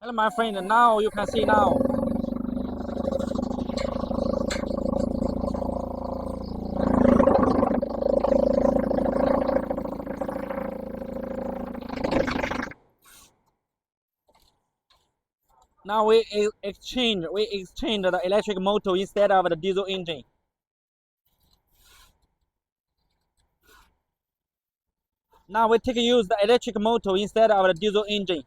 Hello, my friend. Now you can see now. Now we exchange the electric motor instead of the diesel engine. Now we use the electric motor instead of the diesel engine.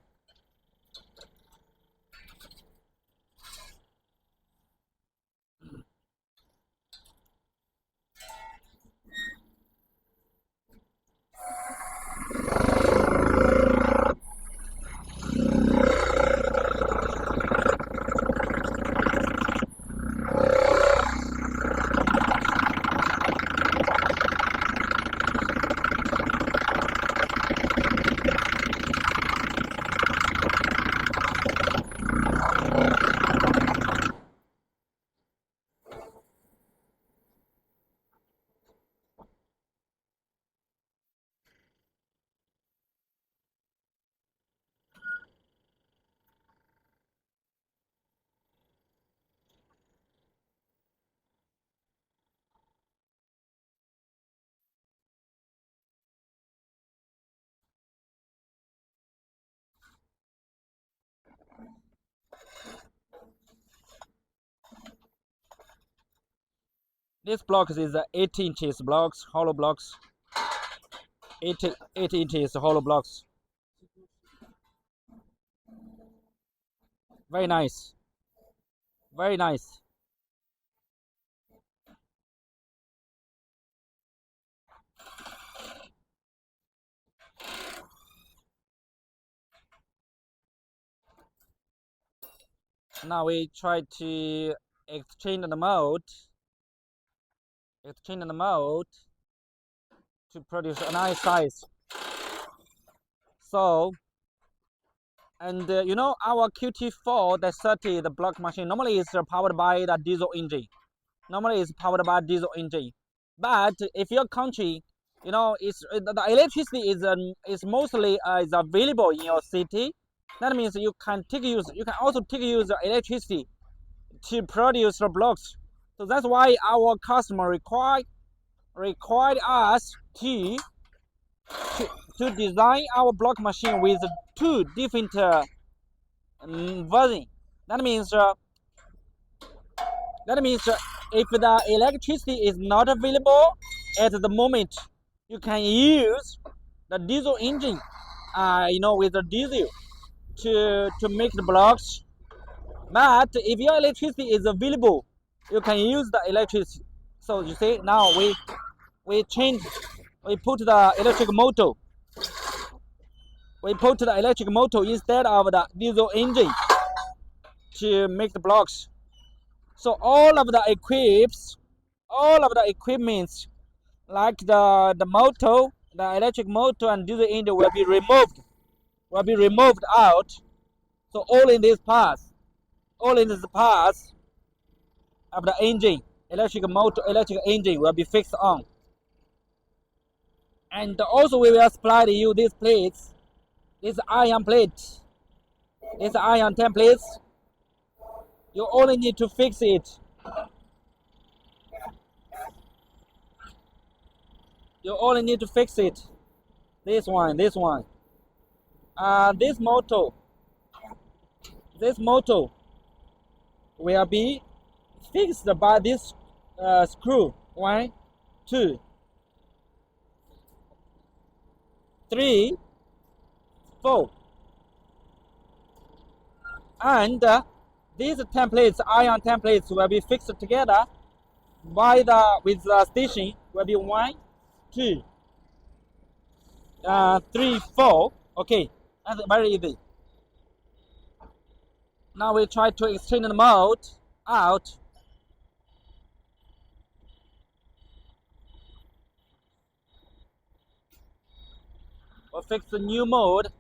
This block is 8 inches blocks, hollow blocks. 8 inches hollow blocks. Very nice. Very nice. Now we try to exchange the mode. Exchange the mode to produce a nice size. So, and you know, our QT4-30, the block machine, normally is powered by the diesel engine. Normally is powered by diesel engine. But if your country, you know, the electricity is mostly is available in your city, that means you can also take use the electricity to produce the blocks. So that's why our customer required us to design our block machine with two different versions. That means if the electricity is not available at the moment, you can use the diesel engine, you know, with the diesel to make the blocks. But if your electricity is available, you can use the electricity. So you see, now we put the electric motor. We put the electric motor instead of the diesel engine to make the blocks. So all of the equipments like the motor, the electric motor and diesel engine will be removed out. So all in this part of the engine, electric motor, electric engine will be fixed on. And also we will supply you these plates, this iron plate, this iron templates. You only need to fix it. You only need to fix it. This one. This motor will be fixed by this screw. 1, 2, 3, 4. And these templates, iron templates, will be fixed together with the station. Will be 1, 2, 3, 4. Okay, that's very easy. Now we try to extend the mode out. We'll fix the new mode.